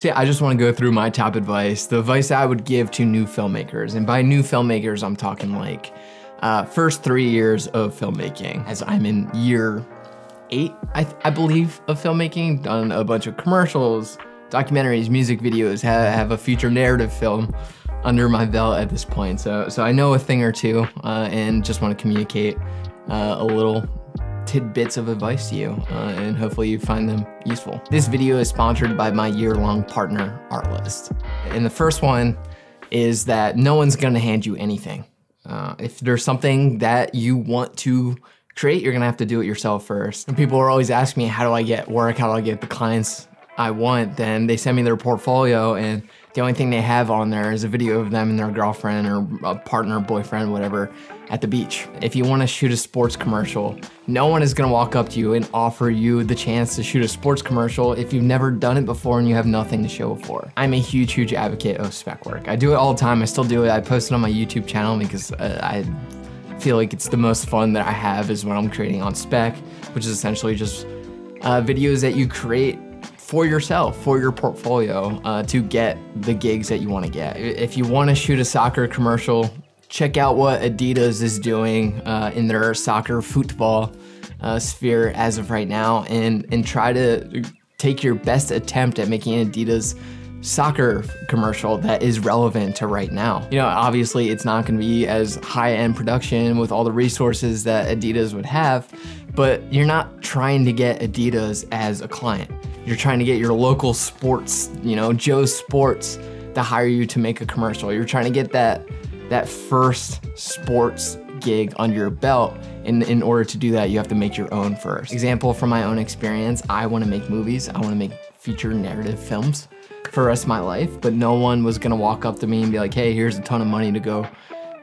So yeah, I just want to go through my top advice, the advice I would give to new filmmakers. And by new filmmakers, I'm talking like first 3 years of filmmaking, as I'm in year 8, I believe, of filmmaking. Done a bunch of commercials, documentaries, music videos, have a feature narrative film under my belt at this point. So I know a thing or two and just want to communicate a little tidbits of advice to you and hopefully you find them useful. This video is sponsored by my year-long partner, Artlist. And the first one is that no one's gonna hand you anything. If there's something that you want to create, you're gonna have to do it yourself first. And people are always asking me, how do I get work? How do I get the clients I want? Then they send me their portfolio and the only thing they have on there is a video of them and their girlfriend or a partner, boyfriend, whatever, at the beach. If you wanna shoot a sports commercial, no one is gonna walk up to you and offer you the chance to shoot a sports commercial if you've never done it before and you have nothing to show for. I'm a huge, huge advocate of spec work. I do it all the time, I still do it. I post it on my YouTube channel because I feel like it's the most fun that I have is when I'm creating on spec, which is essentially just videos that you create for yourself, for your portfolio, to get the gigs that you wanna get. If you wanna shoot a soccer commercial, check out what Adidas is doing in their soccer football sphere as of right now and try to take your best attempt at making an Adidas soccer commercial that is relevant to right now. You know, obviously it's not gonna be as high-end production with all the resources that Adidas would have, but you're not trying to get Adidas as a client. You're trying to get your local sports, you know, Joe's Sports to hire you to make a commercial. You're trying to get that first sports gig under your belt. In order to do that, you have to make your own first. Example from my own experience, I wanna make movies. I wanna make feature narrative films for the rest of my life, but no one was gonna walk up to me and be like, hey, here's a ton of money to go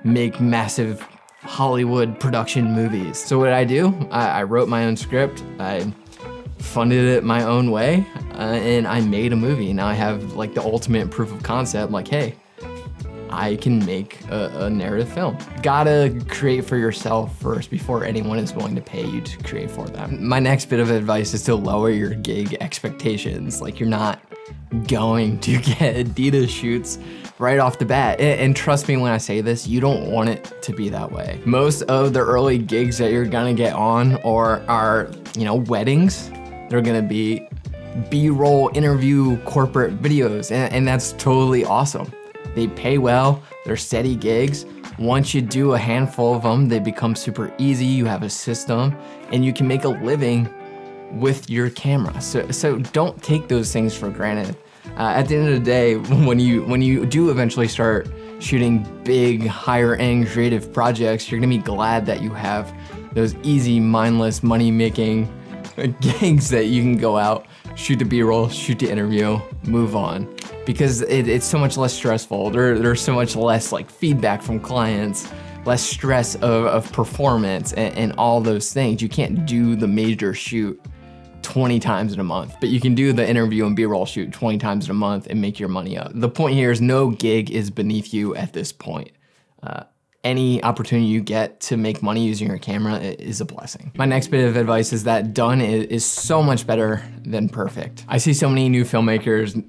make massive Hollywood production movies. So what did I do? I wrote my own script. I funded it my own way, and I made a movie. Now I have like the ultimate proof of concept, like, hey, I can make a narrative film. Gotta create for yourself first before anyone is willing to pay you to create for them. My next bit of advice is to lower your gig expectations. Like, you're not going to get Adidas shoots right off the bat. And trust me when I say this, you don't want it to be that way. Most of the early gigs that you're gonna get on or are, you know, weddings, they're gonna be B-roll interview corporate videos, and that's totally awesome. They pay well, they're steady gigs. Once you do a handful of them, they become super easy, you have a system, and you can make a living with your camera. So don't take those things for granted. At the end of the day, when you do eventually start shooting big, higher end creative projects, you're gonna be glad that you have those easy, mindless, money-making gigs that you can go out, shoot the B-roll, shoot the interview, move on. Because it's so much less stressful. There's so much less like feedback from clients, less stress of performance and all those things. You can't do the major shoot 20 times in a month, but you can do the interview and B-roll shoot 20 times in a month and make your money up. The point here is no gig is beneath you at this point. Any opportunity you get to make money using your camera is a blessing. My next bit of advice is that done is so much better than perfect. I see so many new filmmakers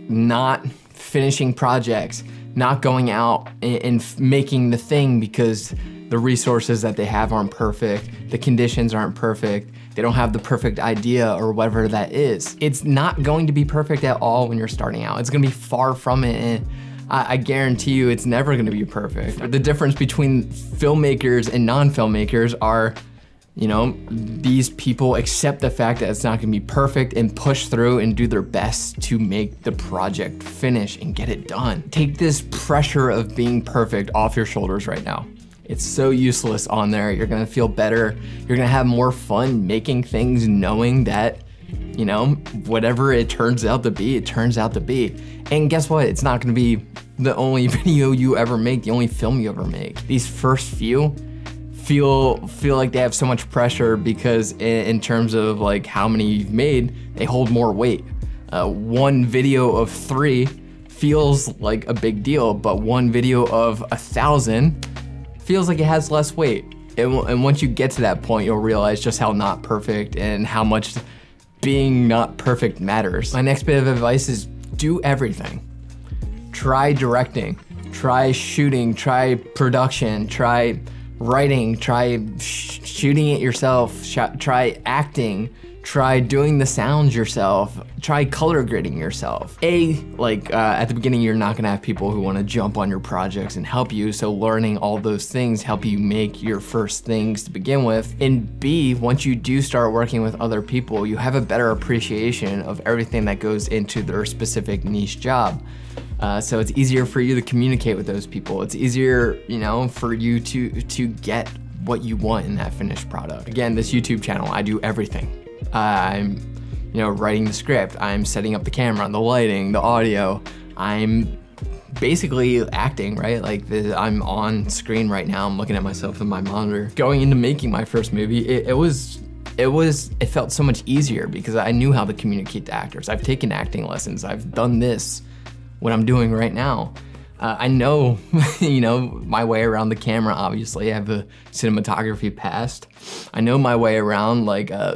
not finishing projects, not going out and making the thing because the resources that they have aren't perfect, the conditions aren't perfect, they don't have the perfect idea or whatever that is. It's not going to be perfect at all when you're starting out. It's gonna be far from it, and I guarantee you it's never gonna be perfect. The difference between filmmakers and non-filmmakers are, you know, these people accept the fact that it's not gonna be perfect and push through and do their best to make the project finish and get it done. Take this pressure of being perfect off your shoulders right now. It's so useless on there. You're gonna feel better. You're gonna have more fun making things knowing that, you know, whatever it turns out to be, it turns out to be. And guess what? It's not gonna be the only video you ever make, the only film you ever make. These first few feel like they have so much pressure because in terms of like how many you've made, they hold more weight. One video of 3 feels like a big deal, but one video of 1,000 feels like it has less weight. And once you get to that point, you'll realize just how not perfect and how much being not perfect matters. My next bit of advice is do everything. Try directing, try shooting, try production, try writing, try shooting it yourself, try acting, try doing the sounds yourself, try color grading yourself. At the beginning, you're not gonna have people who wanna jump on your projects and help you, so learning all those things help you make your first things to begin with. And B, once you do start working with other people, you have a better appreciation of everything that goes into their specific niche job. So it's easier for you to communicate with those people. It's easier, for you to get what you want in that finished product. Again, this YouTube channel, I do everything. I'm, writing the script. I'm setting up the camera, the lighting, the audio. I'm basically acting, right? I'm on screen right now. I'm looking at myself in my monitor. Going into making my first movie, it felt so much easier because I knew how to communicate to actors. I've taken acting lessons. I've done this, what I'm doing right now. I know, my way around the camera, obviously. I have a cinematography past. I know my way around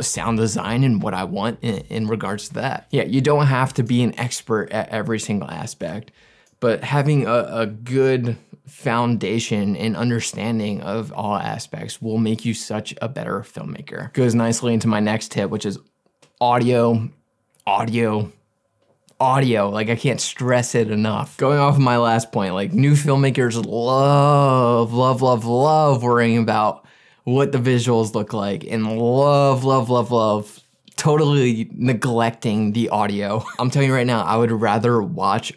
sound design and what I want in regards to that. Yeah, you don't have to be an expert at every single aspect, but having a good foundation and understanding of all aspects will make you such a better filmmaker. Goes nicely into my next tip, which is audio. I can't stress it enough. Going off of my last point, new filmmakers love worrying about what the visuals look like and love totally neglecting the audio. I'm telling you right now, I would rather watch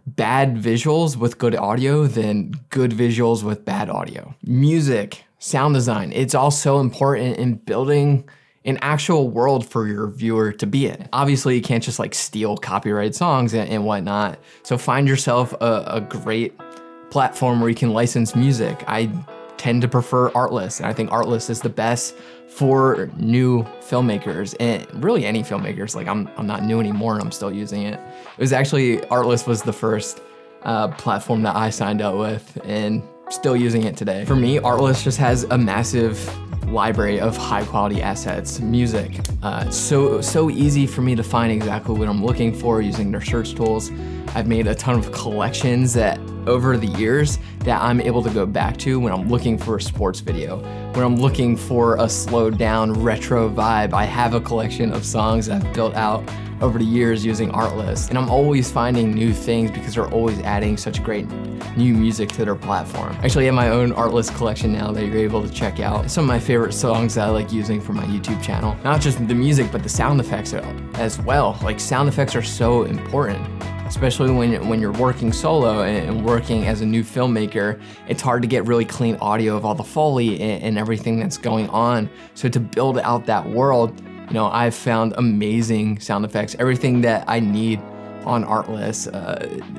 bad visuals with good audio than good visuals with bad audio. Music, sound design, it's all so important in building an actual world for your viewer to be in. Obviously, you can't just steal copyrighted songs and whatnot. So find yourself a great platform where you can license music. I tend to prefer Artlist, and I think Artlist is the best for new filmmakers and really any filmmakers. I'm not new anymore and I'm still using it. It was actually, Artlist was the first platform that I signed up with and still using it today. For me, Artlist just has a massive library of high quality assets, music. It's so easy for me to find exactly what I'm looking for using their search tools. I've made a ton of collections that over the years that I'm able to go back to when I'm looking for a sports video, when I'm looking for a slowed down retro vibe. I have a collection of songs that I've built out over the years using Artlist, and I'm always finding new things because they're always adding such great new music to their platform. I actually have my own Artlist collection now that you're able to check out. Some of my favorite songs that I like using for my YouTube channel. Not just the music, but the sound effects as well. Sound effects are so important, especially when you're working solo and working as a new filmmaker. It's hard to get really clean audio of all the Foley and everything that's going on. So to build out that world, I've found amazing sound effects, everything that I need on Artlist.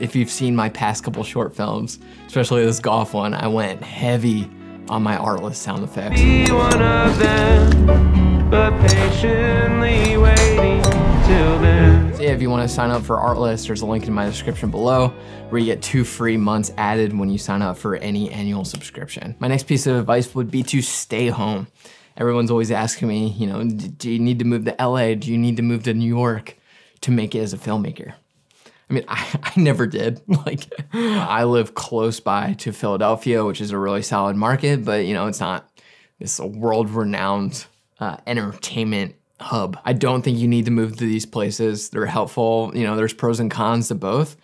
If you've seen my past couple short films, especially this golf one, I went heavy on my Artlist sound effects. Be one of them, but patiently waiting till then. So yeah, if you want to sign up for Artlist, there's a link in my description below where you get 2 free months added when you sign up for any annual subscription. My next piece of advice would be to stay home. Everyone's always asking me, do you need to move to LA? Do you need to move to New York to make it as a filmmaker? I mean, I never did. I live close by to Philadelphia, which is a really solid market, but it's not this world-renowned entertainment hub. I don't think you need to move to these places. They're helpful. There's pros and cons to both.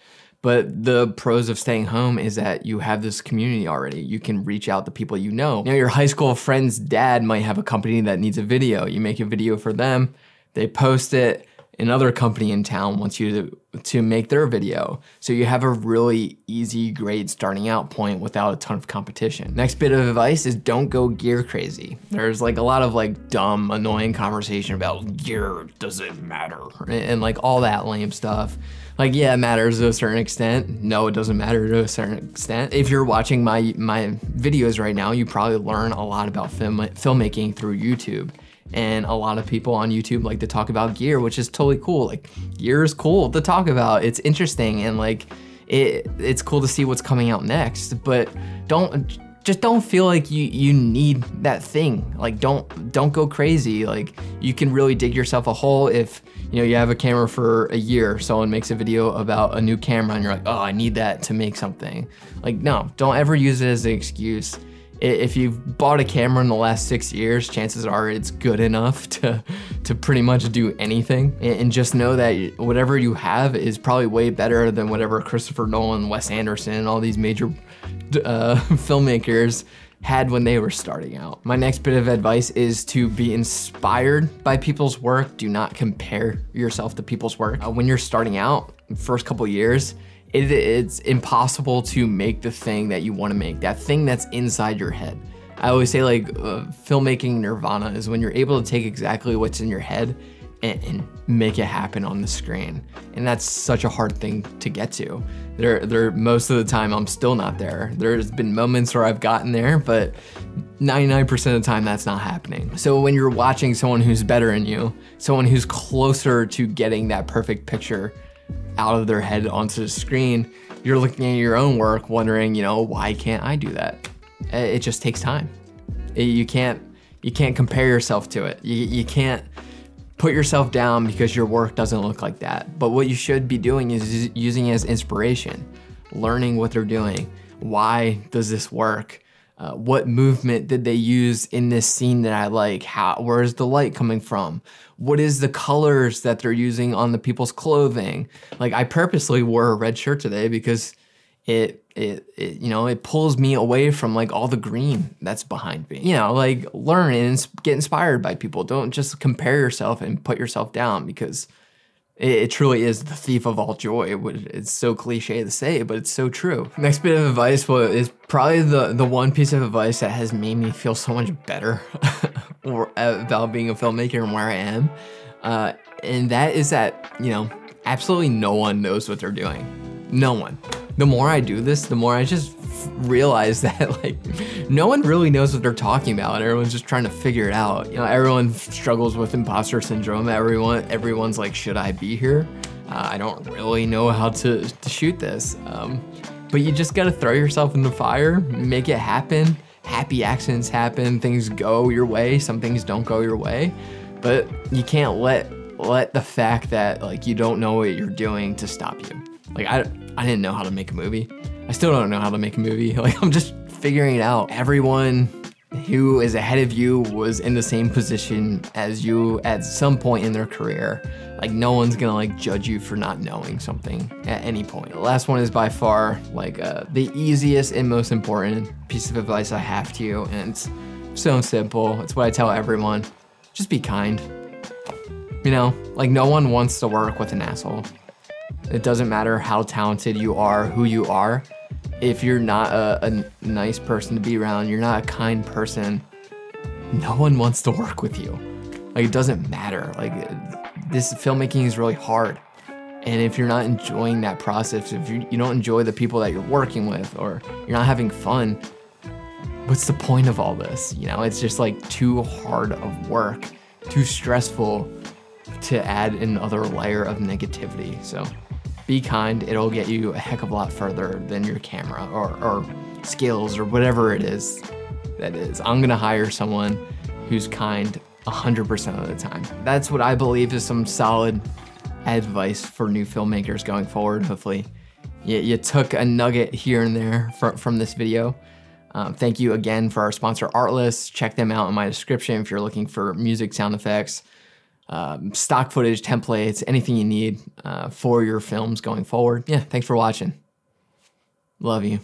But the pros of staying home is that you have this community already. You can reach out to people you know. Your high school friend's dad might have a company that needs a video. You make a video for them, they post it, another company in town wants you to make their video. So you have a really easy, great starting out point without a ton of competition. Next bit of advice is don't go gear crazy. There's a lot of dumb, annoying conversation about gear doesn't matter and all that lame stuff. Yeah, it matters to a certain extent. No, it doesn't matter to a certain extent. If you're watching my videos right now, you probably learn a lot about filmmaking through YouTube. And a lot of people on YouTube like to talk about gear, which is totally cool. Gear is cool to talk about. It's interesting and it's cool to see what's coming out next. But don't just don't feel like you need that thing. Like don't go crazy. Like you can really dig yourself a hole if you have a camera for a year, someone makes a video about a new camera and you're like, oh, I need that to make something. Like no, don't ever use it as an excuse. If you've bought a camera in the last 6 years, chances are it's good enough to pretty much do anything. And just know that whatever you have is probably way better than whatever Christopher Nolan, Wes Anderson, all these major filmmakers had when they were starting out. My next bit of advice is to be inspired by people's work. Do not compare yourself to people's work. When you're starting out, first couple years, it's impossible to make the thing that you want to make, that thing that's inside your head. I always say like filmmaking nirvana is when you're able to take exactly what's in your head and make it happen on the screen. And that's such a hard thing to get to. Most of the time I'm still not there. There's been moments where I've gotten there, but 99% of the time that's not happening. So when you're watching someone who's better than you, someone who's closer to getting that perfect picture out of their head onto the screen, you're looking at your own work wondering, why can't I do that? It just takes time. You can't compare yourself to it. You can't put yourself down because your work doesn't look like that. But what you should be doing is using it as inspiration, learning what they're doing. Why does this work? What movement did they use in this scene that I like? Where is the light coming from? What is the colors that they're using on the people's clothing? Like I purposely wore a red shirt today because it pulls me away from like all the green that's behind me. Like learn and get inspired by people. Don't just compare yourself and put yourself down, because it truly is the thief of all joy. It's so cliche to say, but it's so true. Next bit of advice is probably the one piece of advice that has made me feel so much better about being a filmmaker and where I am. And that is that, absolutely no one knows what they're doing. No one. The more I do this, the more I just realize that like no one really knows what they're talking about. Everyone's just trying to figure it out. Everyone struggles with imposter syndrome. Everyone's like, should I be here? I don't really know how to shoot this. But you just gotta throw yourself in the fire, make it happen. Happy accidents happen, things go your way, some things don't go your way. But you can't let the fact that like you don't know what you're doing to stop you. Like I didn't know how to make a movie. I still don't know how to make a movie. Like I'm just figuring it out. Everyone who is ahead of you was in the same position as you at some point in their career. Like no one's gonna like judge you for not knowing something at any point. The last one is by far like the easiest and most important piece of advice I have to you, and it's so simple. It's what I tell everyone. Just be kind. Like no one wants to work with an asshole. It doesn't matter how talented you are, who you are. If you're not a nice person to be around, you're not a kind person, no one wants to work with you. Like it doesn't matter. Like this filmmaking is really hard. And if you're not enjoying that process, if you don't enjoy the people that you're working with, or you're not having fun, what's the point of all this? It's just like too hard of work, too stressful to add another layer of negativity. So be kind, it'll get you a heck of a lot further than your camera or skills or whatever it is that is. I'm gonna hire someone who's kind 100% of the time. That's what I believe is some solid advice for new filmmakers going forward. Hopefully you took a nugget here and there from this video. Thank you again for our sponsor, Artlist. Check them out in my description if you're looking for music, sound effects, stock footage, templates, anything you need for your films going forward. Yeah, thanks for watching. Love you.